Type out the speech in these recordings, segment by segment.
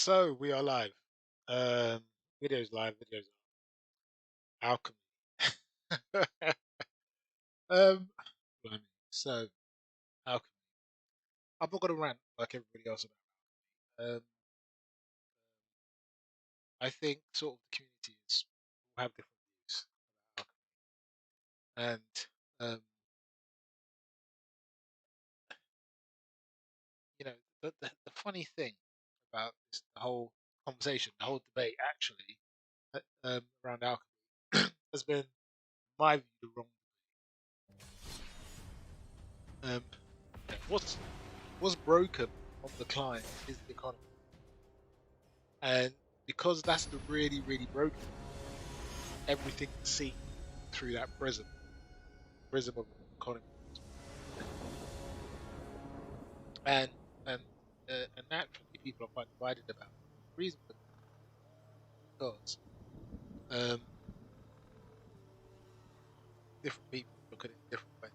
So we are live. Um, videos live, videos Alchemy. um, blimey. So Alchemy. I'm not gonna rant like everybody else about. I think sort of the communities will have different views about Alchemy, and you know the funny thing about this, the whole conversation, the whole debate actually around Alchemy has been, in my view, the wrong. Um, what's broken on the client is the economy. And because that's the really broken, everything is seen through that prism of economy, and and and naturally people are quite divided about it. The reason for that is because different people look at it in different ways.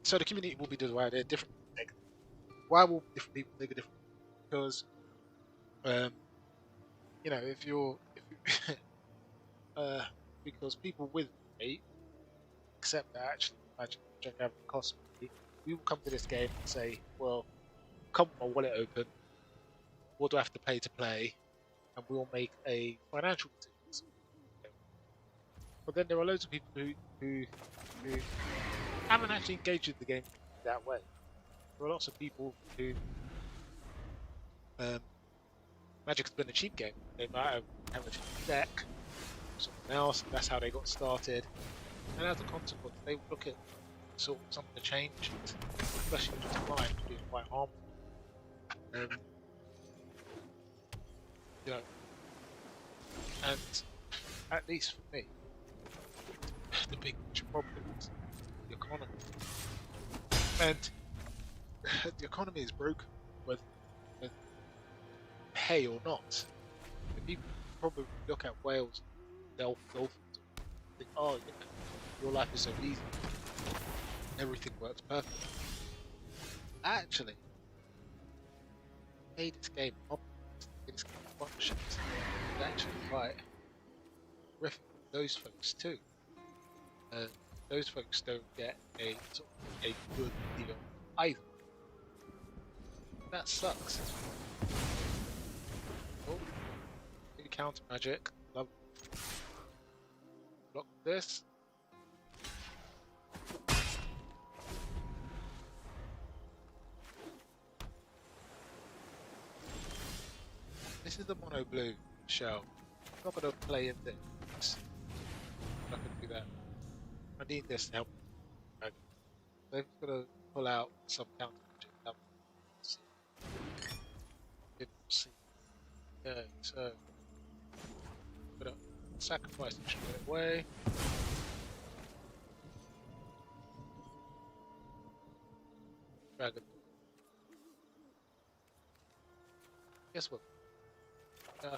So the community will be divided. Different people take it. Why will different people take it different? Because um, if you because people with money accept that actually Magic have cost money. We will come to this game and say, well, come with my wallet open. What do I have to pay to play? And we'll make a financial decision. But then there are loads of people who haven't actually engaged with the game that way. There are lots of people who um, Magic's been a cheap game. They might have a cheap deck, or something else, and that's how they got started. And as a consequence, they look at sort of some of the changes, especially with decline, being quite harmful. Um, you know, and at least for me, the big problem is the economy. And the economy is broken, whether pay or not. The people probably look at Wales, dolphins, and think, oh, your life is so easy, everything works perfectly. Actually, made this game up, this game functions. It's actually quite horrific for those folks too. And those folks don't get a sort of a good deal either. That sucks. Oh, counter magic. Love. Block this. This is the mono blue shell. I'm not going to play in this. I'm not going to do that. I need this to help. So I'm going to pull out some counter magic. See. Okay, so I'm going to sacrifice the straight away. Dragon. Guess what? No,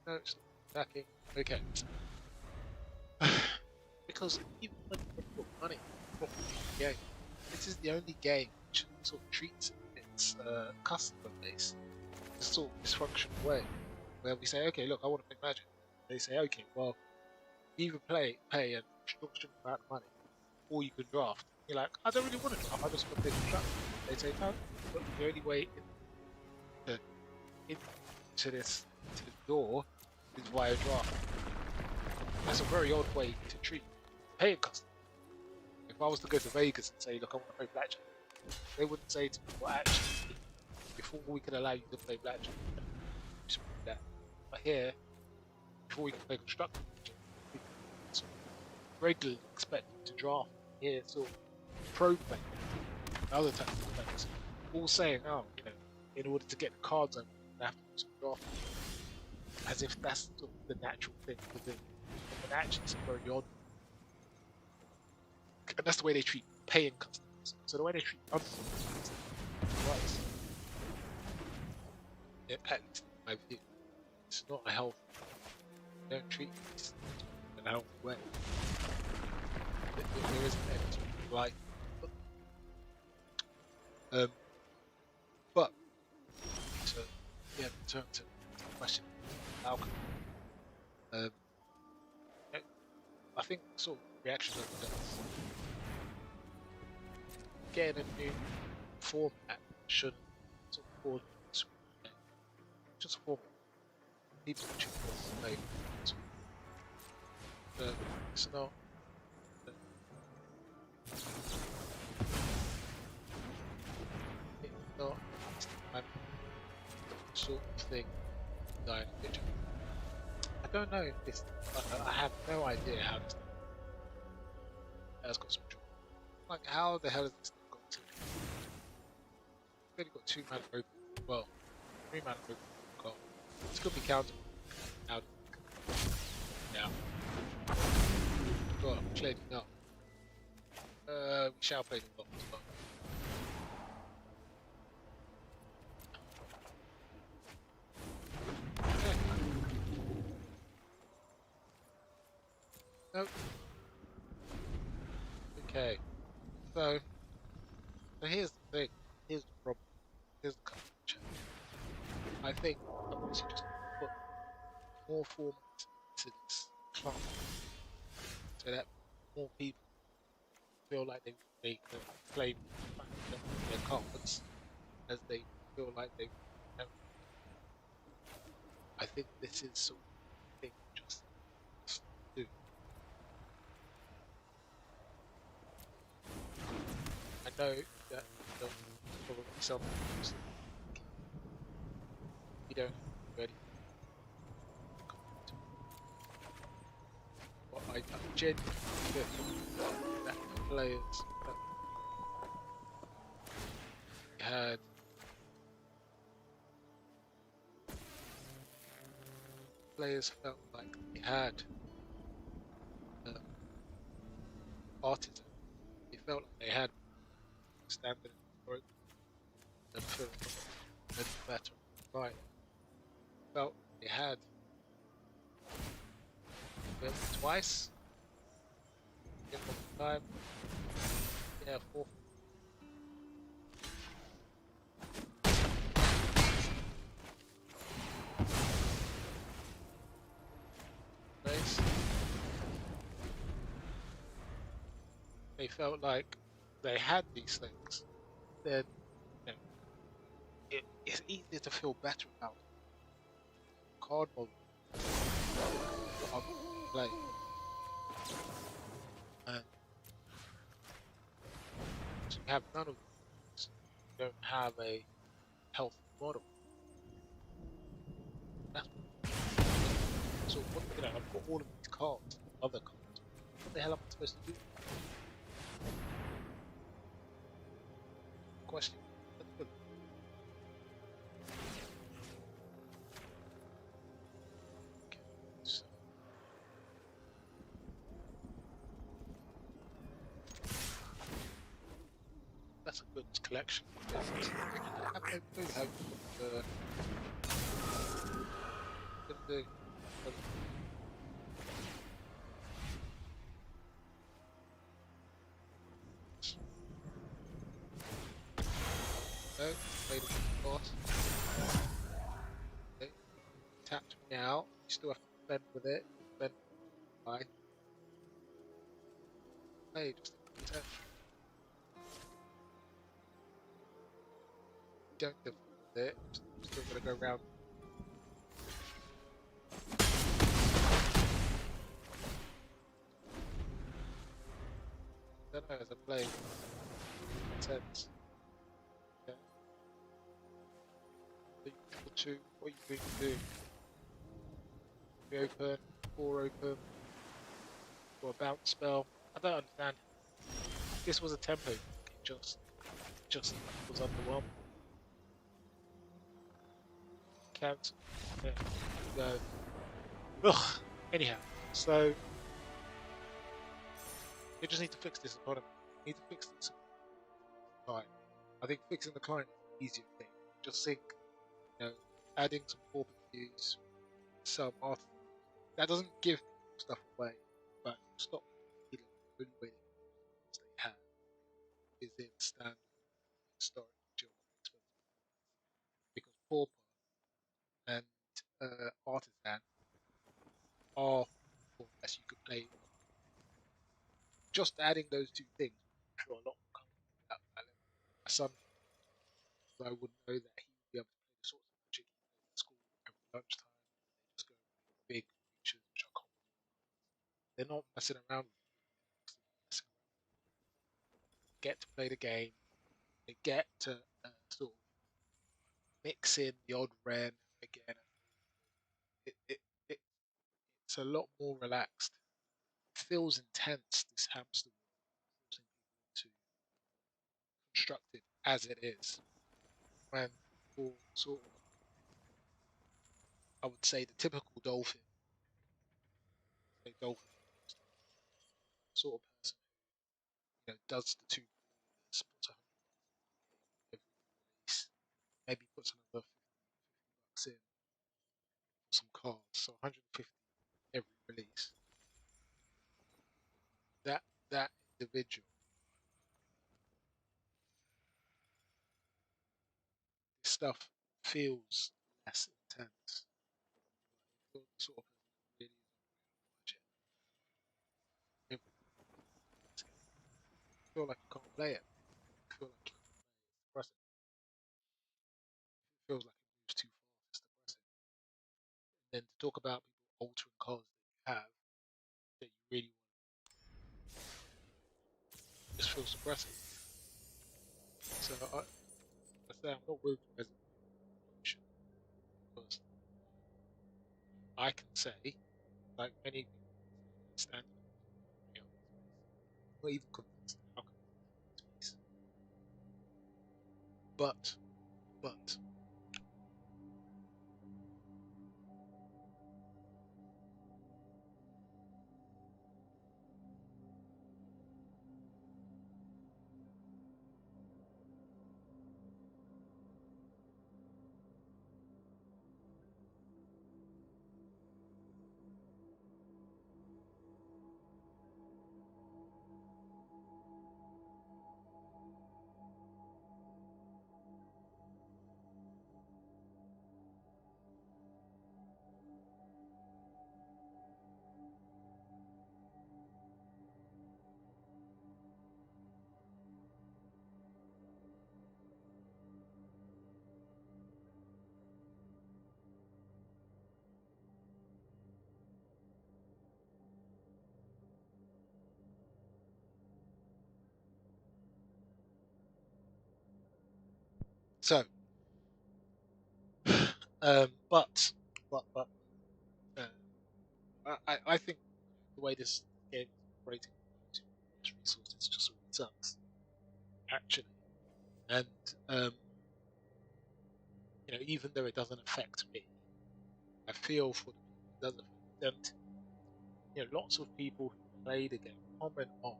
no, it's not attacking. Okay. Because even when you put money in the game, this is the only game which sort of treats its customer base in a sort of dysfunctional way, where we say, okay, look, I want to play Magic. They say, okay, well, either pay an extortionate amount of money, or you can draft. You're like, I don't really want to draft. I just want to play construct. They say, no, but the only way into this to the door is via draft. That's a very odd way to treat paying customers. If I was to go to Vegas and say, look, I want to play blackjack, they wouldn't say to me, well, actually, before we can allow you to play blackjack, you should do that. But here, before we can play constructive magic, we can regularly expect you to draft here, sort of pro play, other types of players. all saying, oh, in order to get the cards over, you have to do some draft, as if that's sort of the natural thing to do. But actually, it's a very odd, and that's the way they treat paying customers. So the way they treat customers, right? At least in my view, it's not a healthy. They don't treat it in a healthy way. There isn't any sort of like, but to return to the question, Alchemy. Um, I think sort of reaction of that getting a new format should sort of cause just format. People choose to play. It's not. It's not the sort of thing that I envision. I don't know if this. I have no idea how this has got some trouble. Like, how the hell has this thing got to? We've only got 2 mana open. Well, 3 mana open. Goal. This could be counted. Now. Well, clearly not. We shall play the block as well. Okay. Nope. Okay. So here's the thing. Here's the problem. Here's the culture. I think I'm also just put more formats into this club so that more people feel like they can play their cards as they feel like they can. I think this is sort of thing just do. I know that probably some you don't ready. But I genuinely feel that players had felt like they had artisan. They felt like they had standard for it and felt better. Right. Felt they had built twice. In one time. Yeah, 4. Days. They felt like they had these things. Then it's easier to feel better about card model what I'm playing. And so you have none of these. You don't have a healthy model. That's so what I've got all of these cards, other cards. What the hell am I supposed to do? Question. So, that's a good collection. I have no clue how the played a boss. Okay. Tapped me out. You still have to defend with it. Defend by. Hey, just defend. Don't defend with it. Still gonna go round. I don't know as I play. Intense. Okay. Two, what are you going to do? We open, 4 open, or a bounce spell. I don't understand. This was a tempo. It just was underwhelming. cancel. Yeah. So, ugh. Anyhow, so they just need to fix this economy. They need to fix this client. I think fixing the client is the easier thing. Just think, adding some corporate views, some art that doesn't give people stuff away, but stop feeling the only way they have is in standard historic geographic because pauper and artisan are more or less you could play. Just adding those two things, I'm sure a lot will come out of that. My son, I would know that he would be able to play the sorts of magic he plays at school every lunchtime. They just go big creatures which are common. They're not messing around with it. Messing around. They get to play the game. They get to sort of mix in the odd rare now and again. It, it, it, it's a lot more relaxed. It feels intense, this hamster wheel, forcing people into constructed as it is. When for sort of, I would say the typical dolphin, say dolphin, sort of person who does the two borders, puts £100 every release, maybe puts another 50 bucks in for some cards, so 150 every release. That individual, this stuff feels less intense. But if you're the sort of person that really is on a budget, every you feel like you can't play it. You feel like you can't play it. It's depressing. It feels like it moves too fast. It's depressing. And then to talk about people altering cards that you have that you really want, just feels depressing. So I say I'm not willing to resonate with the emotion because I can say, like many people, stand in not even convinced how can space. But so but uh, I think the way this game is operating with resources just really sucks actually, and um, even though it doesn't affect me, I feel for the people it does affect them. Lots of people who play the game comment on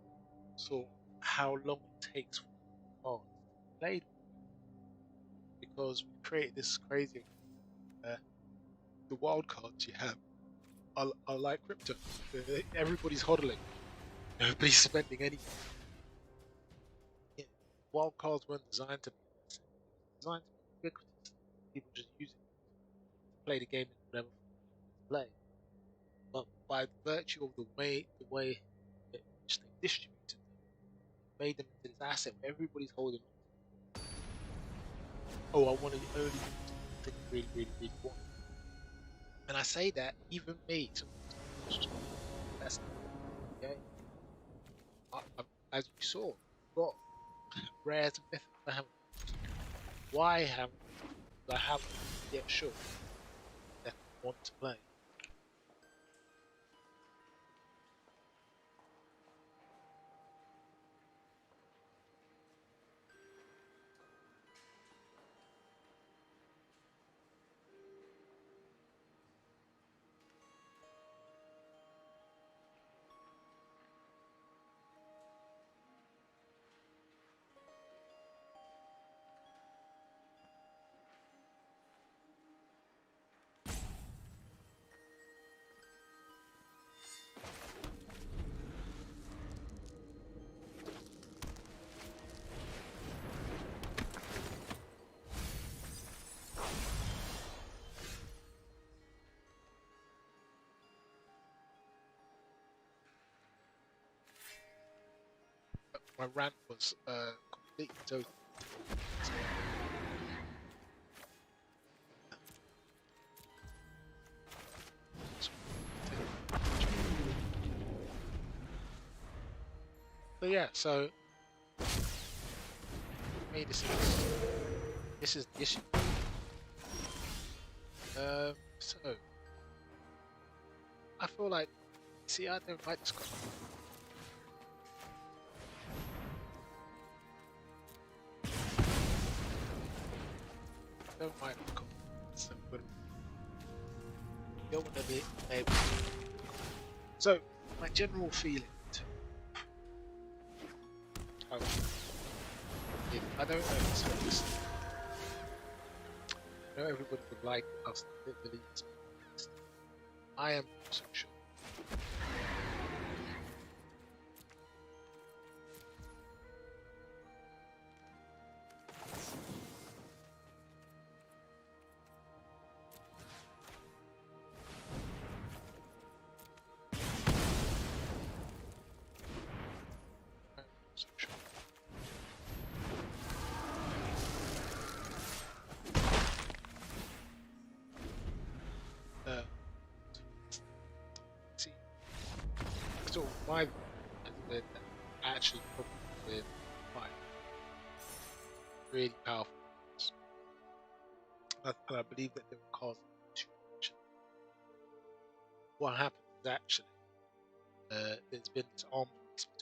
sort of how long it takes for cards to be played because we've created this crazy the wild cards you have are like crypto. Everybody's hodling. Nobody's spending anything. Yeah, wild cards weren't designed to be designed to be ubiquitous. People just use it to play the game in whatever form they play. But by virtue of the way in which they distributed them, made them into this asset where everybody's holding on. Oh, I want to only use the thing I really, really, really want. And I say that even me, sometimes just best game. As you saw, got rares and mythics I haven't used. Why haven't I haven't yet sure that I want to play? my rant was completely total. So yeah, so for me this is the issue. So I feel like, see, I don't like this card. I don't like the card. So good. Don't want to be able. So my general feeling. Oh, I don't know if it's honest. I know everybody would like us to believe this. I am not so sure. I'm not so sure. See, so my view has been that actually probably with five really powerful cards. And I believe that they will cause too much. What happens is actually there's been this arms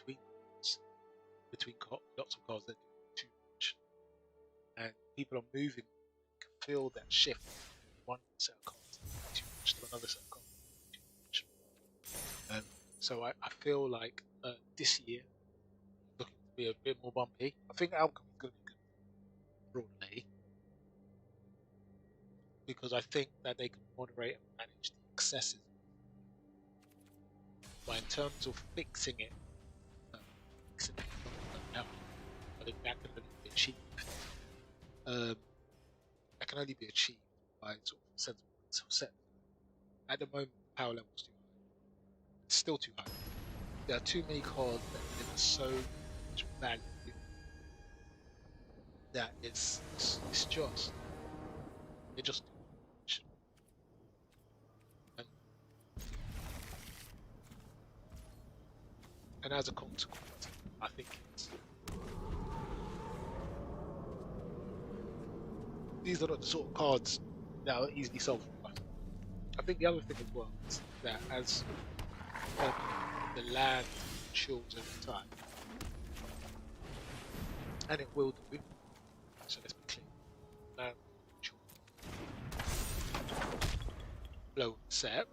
race between lots of cards that do too much, and people are moving. You can feel that shift from one set of cards too much to another set of cards too much. So I feel like this year looking to be a bit more bumpy. I think Alchemy is going to be good broadly because I think that they can moderate and manage the excesses. But in terms of fixing it now, I think that can only be achieved. That can only be achieved by sort of sensible set. At the moment, power level is too high. It's still too high. There are too many cards that deliver so much value that it's just they're just too much. And as a consequence, I think these are not the sort of cards that are easily solved for us. I think the other thing as well is that as the land matures over time, and it will do, so let's be clear, land mature, blow set,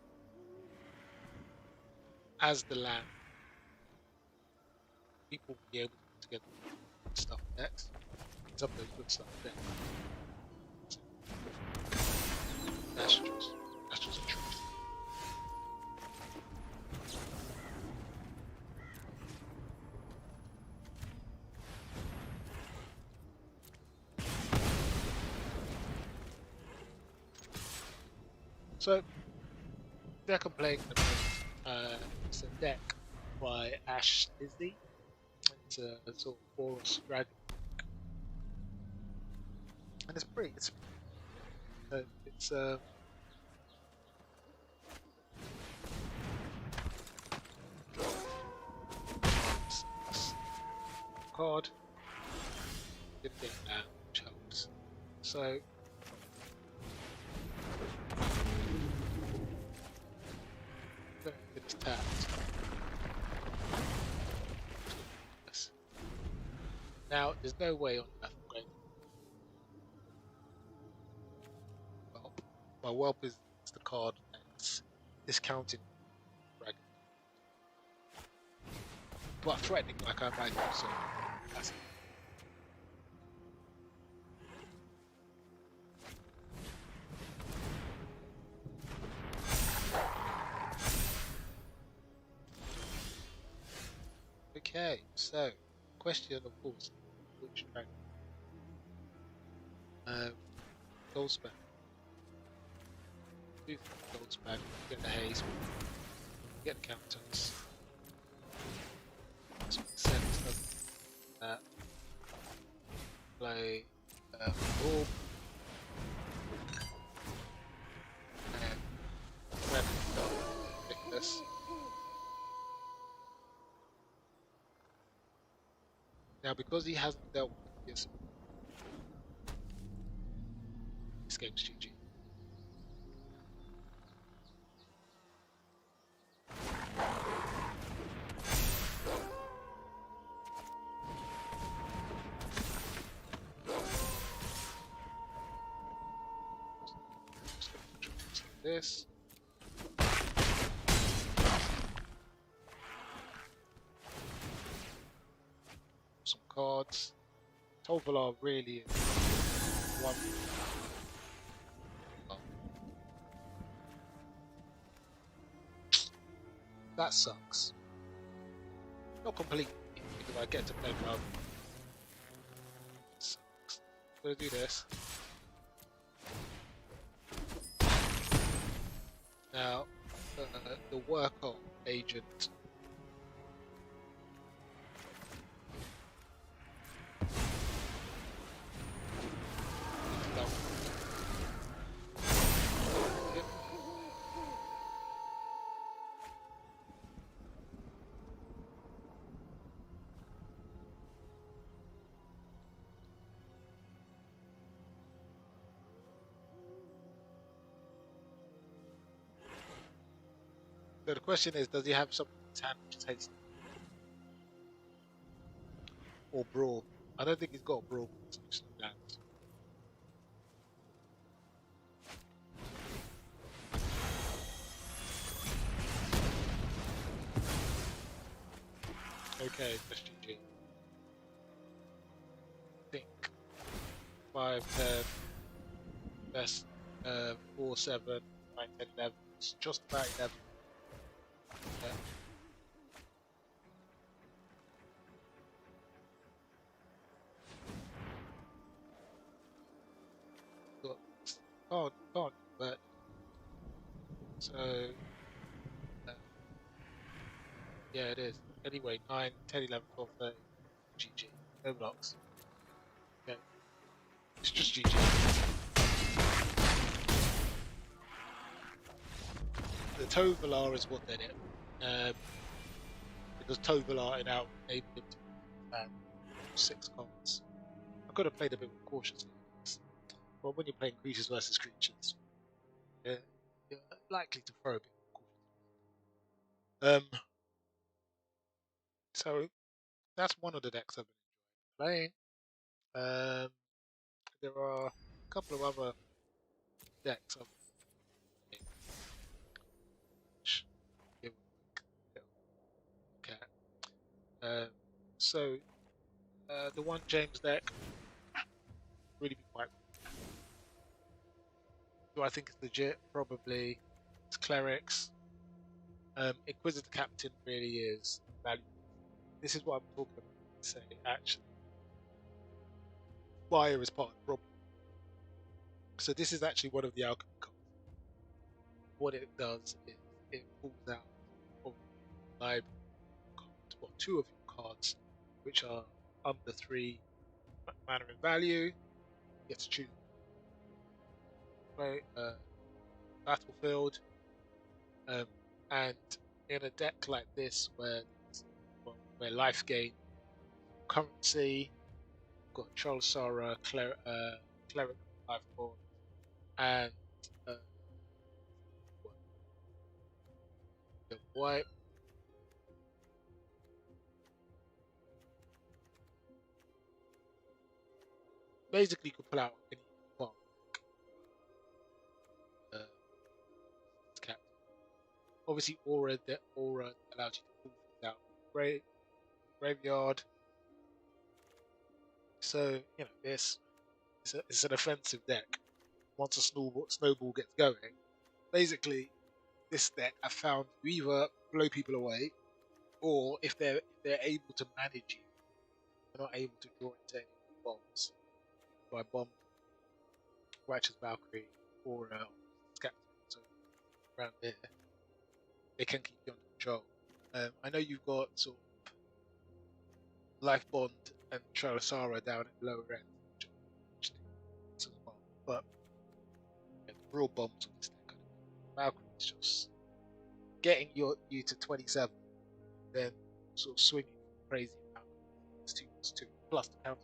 as the land, people will be able to put together stuff next, some of those good stuff there. That's just a truth. So, deck I'm playing at the moment, it's a deck by Ash Lizzie. It's a sort of Forays dragon, and it's card. Didn't get that, which helps. So it's tapped. Yes. Now there's no way on earth I'm going. Well, my whelp is the card that's discounting dragon, but threatening like I imagine. So that's it. Okay, so question of course, which dragon? Goldspan. Goldspan, get the haze, get the counters. This makes sense, doesn't it? that. Play Orb and ridiculous. Now, because he hasn't dealt with this game's GG. This. Some cards. Tovolar really is one. Oh. That sucks. Not completely, because I get to play Rub. Sucks. I'm gonna do this. Now, the worker agent. So the question is, does he have something in his hand which takes or brawl? I don't think he's got a brawl. Okay, that's GG. I think 5, 10, best 4, 7, 9, 10, 11. It's just about 11. Yeah. Can't, but so yeah, it is. Anyway, 9, 10, 11, 12, 13, GG. No blocks. Okay, it's just GG. The Tovolar is what did it. Because Tovolar enabled him to add 6 cards. I could have played a bit more cautiously. But when you're playing creatures versus creatures, you're likely to throw a bit more cautiously. So that's one of the decks I've been enjoying playing. There are a couple of other decks I've been give a quick look at. So the one James deck really been quite. Do I think it's legit? Probably. It's clerics. Inquisitor Captain really is valuable. This is what I'm talking about. Say actually, fire is part of the problem. So this is actually one of the alchemy cards. What it does is it pulls out of library cards, well, 2 of your cards, which are under 3 mana in value. You get to choose battlefield, and in a deck like this where life gain currency, got Cholsara, Cleric Life Board, and the white. Basically, you could pull out any part. Captain. Obviously, aura allows you to pull things out graveyard. So it's an offensive deck. Once a snowball gets going, basically this deck I found you either blow people away, or if they're able to manage you, they're not able to draw into any bombs by bomb Righteous Valkyrie or Scat. So around there, they can keep you under control. I know you've got sort of Life Bond and Tralasara down at the lower end, which as well. But yeah, the real bombs on this deck are Valkyrie is just getting you to 27, then sort of swinging crazy amount. It's 2+2 plus the counter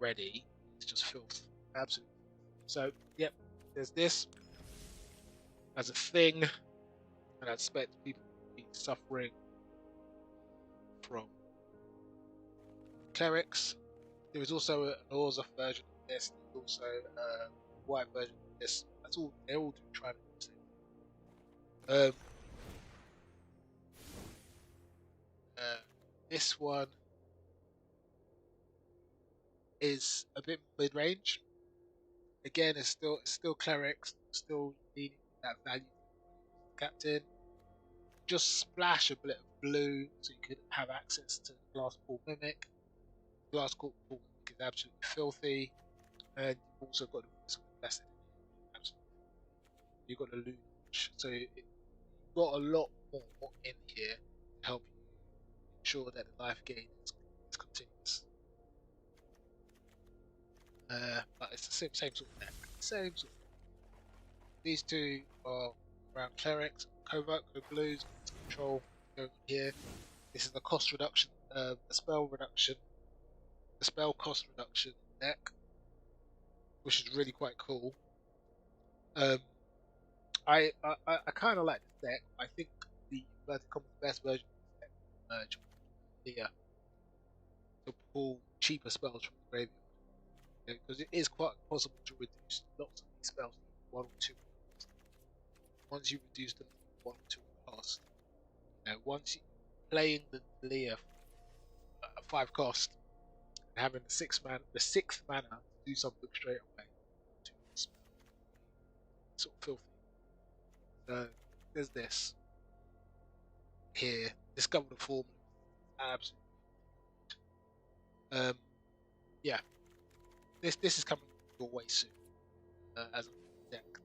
already. It's just filth, absolutely. So yep, there's this as a thing, and I expect people to be suffering from clerics. There is also an Orza version of this. There's also a white version of this. That's all. They all do try to do the same. This one is a bit mid-range. Again, it's still clerics, still needing that value captain. Just splash a bit of blue so you could have access to Glasspool Mimic. Glasspool Mimic is absolutely filthy, and you've also got the invested in it. You've got the loot, so you've got a lot more in here to help you ensure that the life gain is continuous. But it's the same sort of deck. Same sort of. These two are around clerics, covert, blues, control going on here. This is the cost reduction, the spell reduction, the spell cost reduction deck, which is really quite cool. I kind of like this deck. I think the best version of this deck merge with the to pull cheaper spells from the graveyard, because it is quite possible to reduce lots of these spells to 1 or 2 once you reduce them to 1 or 2 cost. Once you playing the Leah 5 cost and having the 6th mana to do something straight away, sort of filthy. So there's this here. Discover the formula. Absolutely. Yeah. This is coming your way soon. As a deck that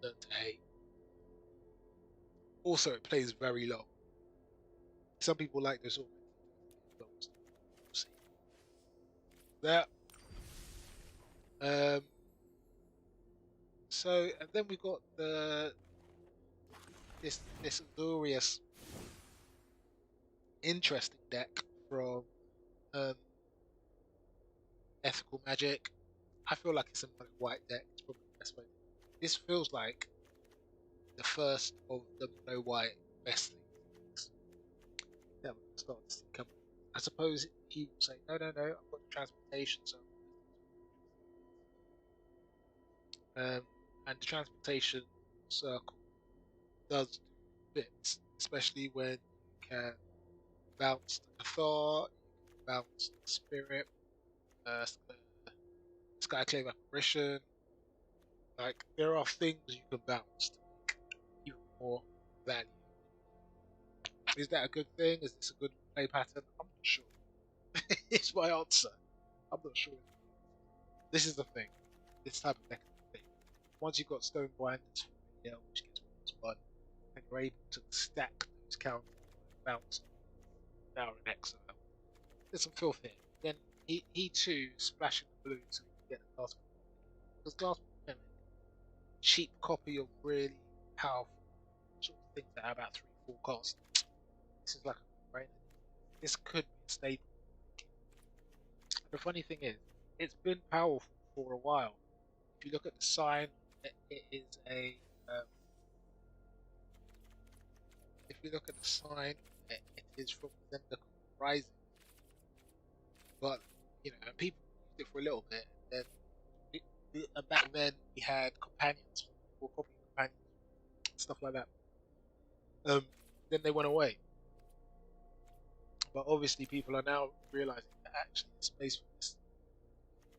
you learn to hate. Also, it plays very long. Some people like this sort of see that. So, and then we got this glorious, interesting deck from Ethical Magic. I feel like it's a white deck. It's probably the best way. This feels like the first of the mono white best things. Yeah, we'll start to see come. I suppose he will say, no, I've got the transportation, so. And the transportation circle does do bits, especially when you can bounce the Cathar, you can bounce the Spirit, Skyclave Apparition. Like, there are things you can bounce to make even more value. Is that a good thing? Is this a good play pattern? I'm not sure. It's my answer. I'm not sure. This is the thing. This type of deck is the thing. Once you've got Stone Blinders, which gets +1, and you're able to stack those counters, bounce down an exile. There's some filth here. Then he too splashing the blue so you can get a glass. Because glass cheap copy of really powerful sort of things that are about 3-4 cost. This is like a brainer. This could be a staple. The funny thing is, it's been powerful for a while. If you look at the sign, it is a. If you look at the sign, it is from Zendikar Rising. But people used it for a little bit. And back then we had companions, or copy companions, stuff like that. Then they went away. But obviously, people are now realizing that actually the space for this is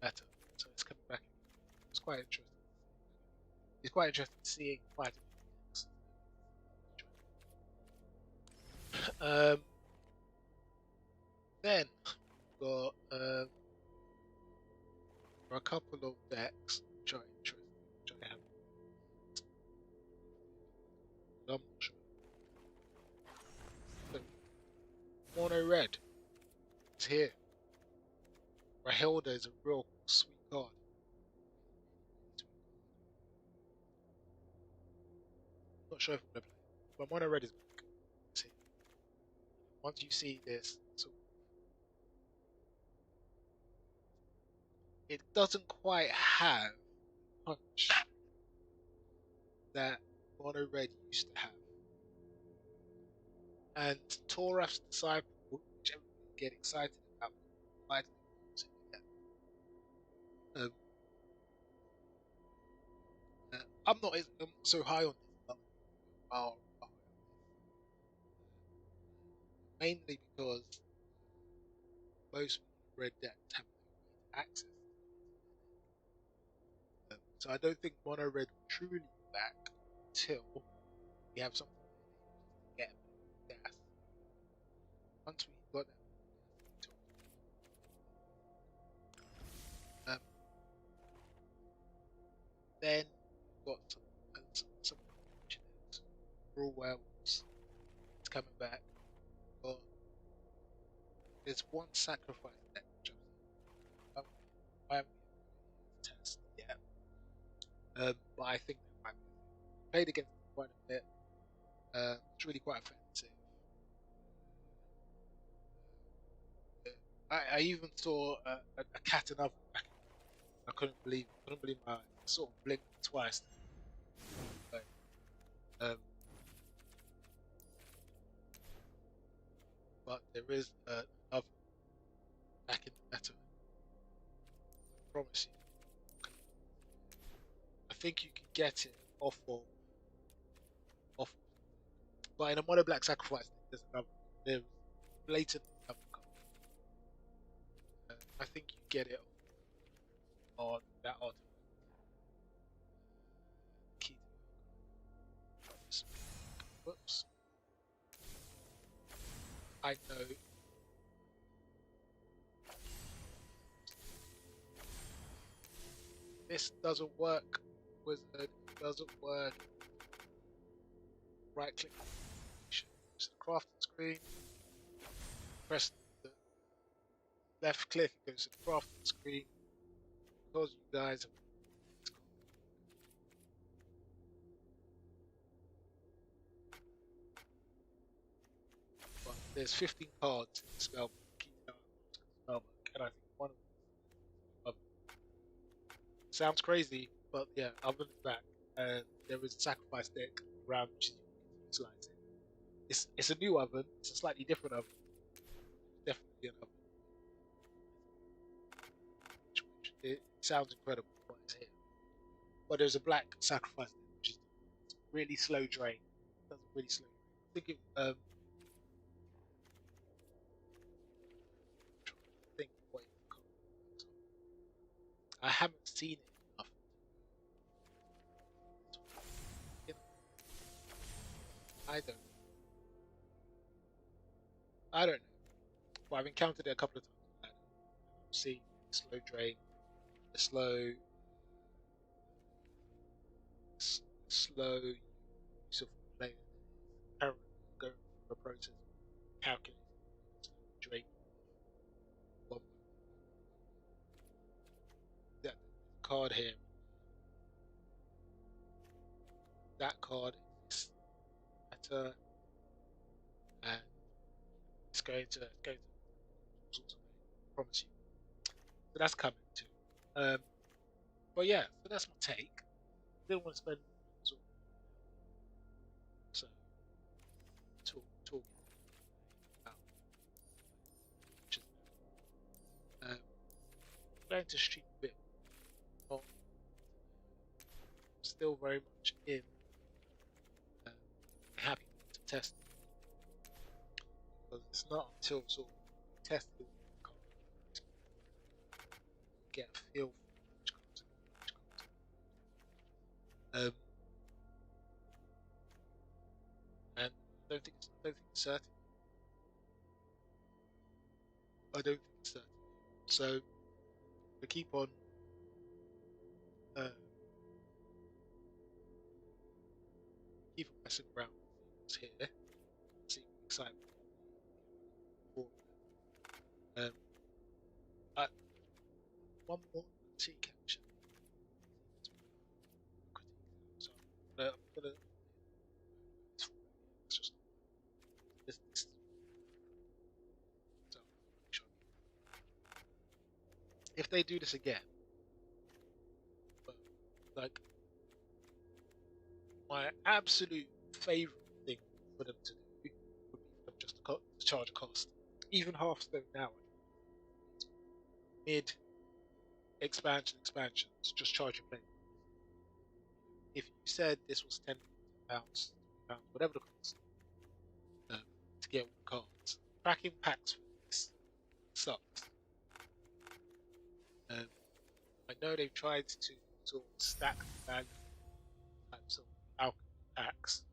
better. So it's coming back. It's quite interesting. It's quite interesting seeing quite a few things. Then we've got a couple of decks which are interesting, which I have. I'm not sure. So, Mono red is here. Rahilda is a real sweet card. Not sure if I'm gonna play it, but mono red is back. It's here. Once you see this, so it doesn't quite have punch that mono red used to have. And Toraf's Disciple, which everybody get excited about, why do they use it again? I'm not so high on this. Are mainly because most red decks have no access. So I don't think mono red will truly be back until we have something to get gas. Once we've got that, then we've got some raw werewolves. It's coming back. But there's one sacrifice deck which I haven't tested yet. But I think that might be played against quite a bit. It's really quite offensive. I even saw a cat and oven back. I couldn't believe my eyes. I sort of blinked twice. But, but there is another back in the meta. I promise you. I think you can get it off. But in a mono black sacrifice, there's blatant another card. I think you get it on that artifact. Key. Whoops. I know. This doesn't work, wizard. It doesn't work. Right click. Use the crafting screen. Press the left click. It goes to the crafting screen. Because you guys have. But there's 15 cards in the spellbook. And I think one of them sounds crazy, but yeah, oven is back, and there is a sacrifice deck around which you can utilize it. It's a new oven. It's a slightly different oven. Definitely an oven. It sounds incredible, but it's here. But there's a black sacrifice deck, which is really slow drain. It doesn't really slow. I think think what I haven't seen it enough. I don't. I don't know. But I've encountered it a couple of times. I've seen slow drain, the slow use of players. Apparently, going through a process of calculating drain one that card here. That card is better, and it's going to promise you. So that's coming too. But yeah, so that's my take. Didn't want to spend so talking about going to stream a bit more. Still very much in happy to test because it's not until sort of tested get a feel for which content. And I don't think it's certain. I don't think it's certain. So we keep on messing around here, see excitement. one more critique action. So I'm gonna it's just this so sure. If they do this again, but like my absolute favorite thing for them to do would be for them just to charge a cost. Even Hearthstone now, mid expansions, just charge your play. If you said this was £10, £20, whatever the cost, to get all the cards, cracking packs for this sucks. I know they've tried to sort of stack the value types of alchemy packs,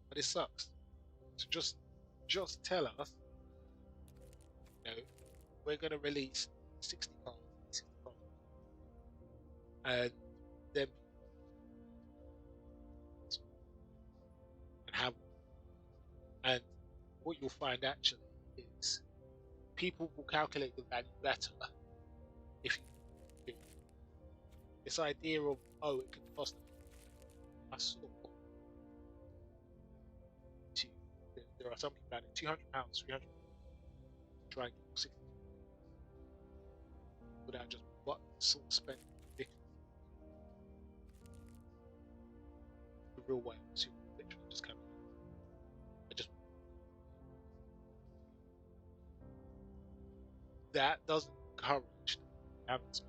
but it sucks. So just tell us, we're going to release 60 cards, 60 cards, and then and have and what you'll find actually is people will calculate the value better if you do this idea of it can cost. I saw to there are some people out there £200, £300 to try and get 60 without just what sort of spending ridiculous. The real way to literally just come. I just that doesn't encourage having to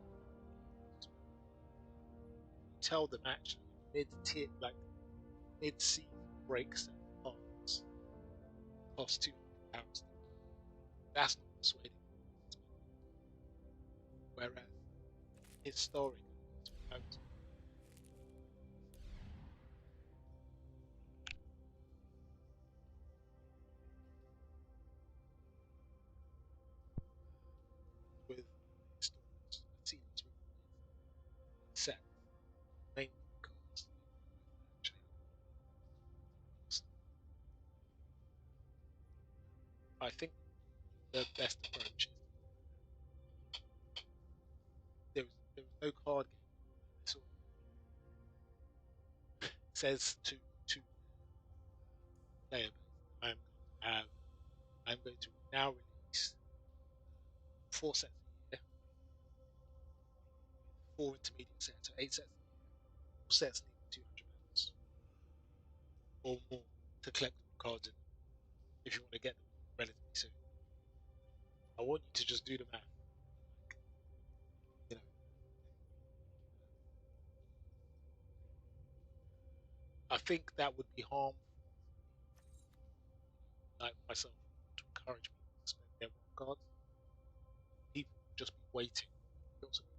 tell them actually mid-tier, like mid-season breaks and cards cost £200. That's not persuading. Whereas historically, with stores, I've seen this with set mainly because actually I think the best approach is there was no card game that sort of says to player base I'm going to now release 4 sets a year, 4 intermediate sets, so 8 sets a year. 4 sets need £200 or more to collect the cards in if you want to get them relatively soon. I want you to just do the math. You know, I think that would be harmful, like myself, to encourage people to spend their own cards. People would just be waiting. Also be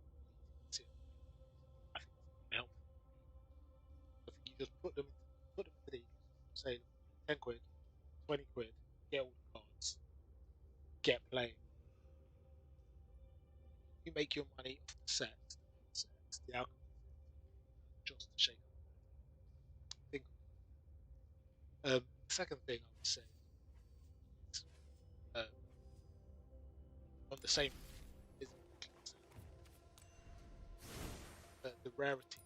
waiting. I think it's helpful. I think you just put them into the ecosystem. Say 10 quid, 20 quid, get all the cards, get playing. You make your money off the sets, the alchemy just to shake up. Think. Second thing I would say is on the same is the rarity.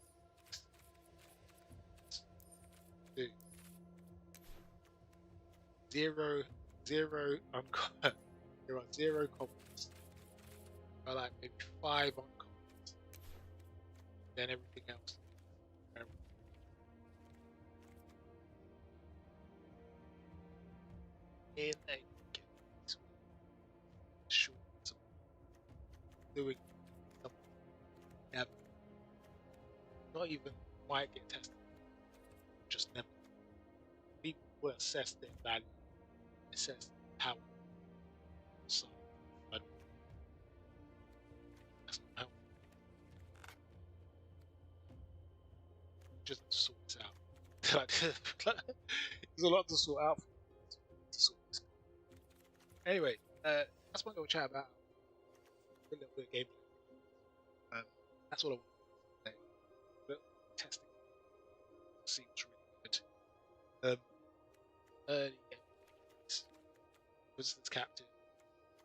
Do zero zero uncommon. There are 0 commons. There are like maybe 5 uncommons. Then everything else. In a short doing something never, not even might get tested, just never. People will assess their value, assess power. So that's not helpful. Just sort this out. There's a lot to sort out. To sort this. Anyway, that's what I'm going to chat about. A little bit of gameplay. That's what I want to say. But testing seems really good. Early games. Resistance captain.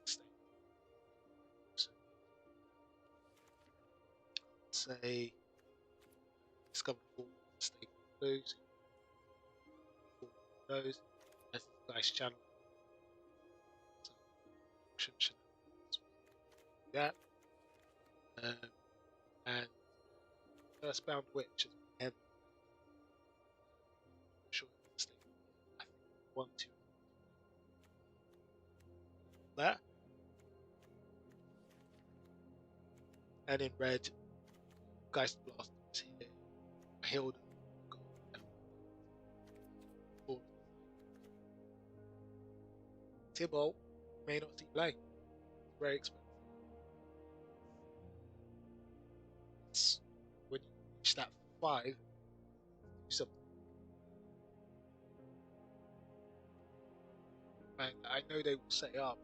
So, say discover all stable clues. Those as a nice channel. So should that. And Earthbound Witch is heavy. I'm sure it's stable. I think 1, 2. That. And in red, Geist Blast is here. Hilda got F4. Tybalt may not see play. It's very expensive. It's when you reach that 5, do something. And I know they will set it up.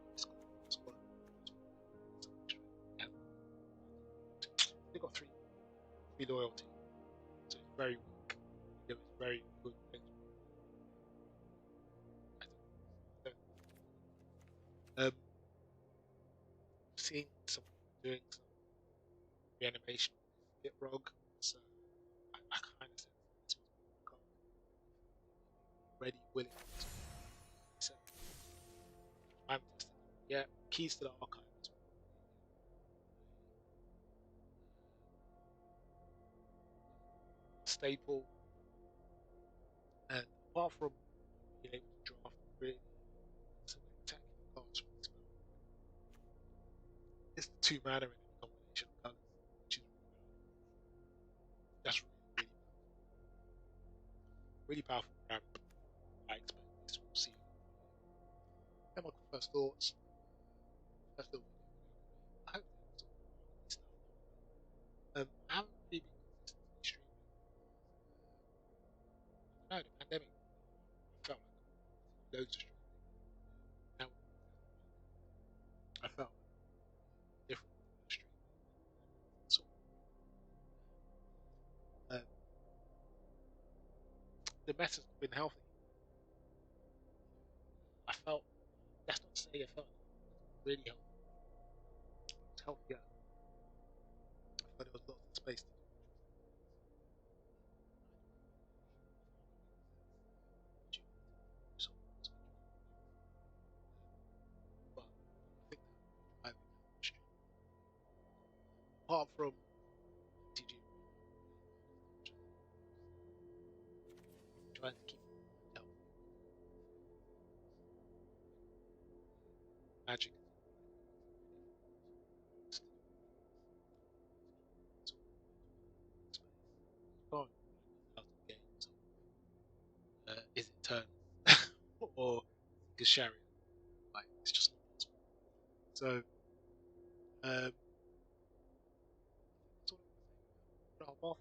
They got three loyalty, so it's very weak. It was very good. Seeing some doing some reanimation with Hit Rog, so I kind of sense this was ready, willing to. So I'm testing. Yeah, keys to the archive. Staple, and apart from being able to draft really spectacular cards from this spell, it's the 2 mana in any combination of colors, which is that's really powerful. I expect this will see. And my first thoughts. First thought, I hope there's some stuff. I haven't really been consistently streaming. I don't know, the pandemic, I felt like loads of streaming. Now I felt different streaming. So the meta's been healthy. I felt, that's not to say I felt really healthy. It was healthier. I felt there was lots of space to do. But I think that apart from MTG, trying to keep healthy. Magic. Out of the game. So, is it turn or Gasharian? Like, it's just not possible. So, that's all I'm going to say. I'll off.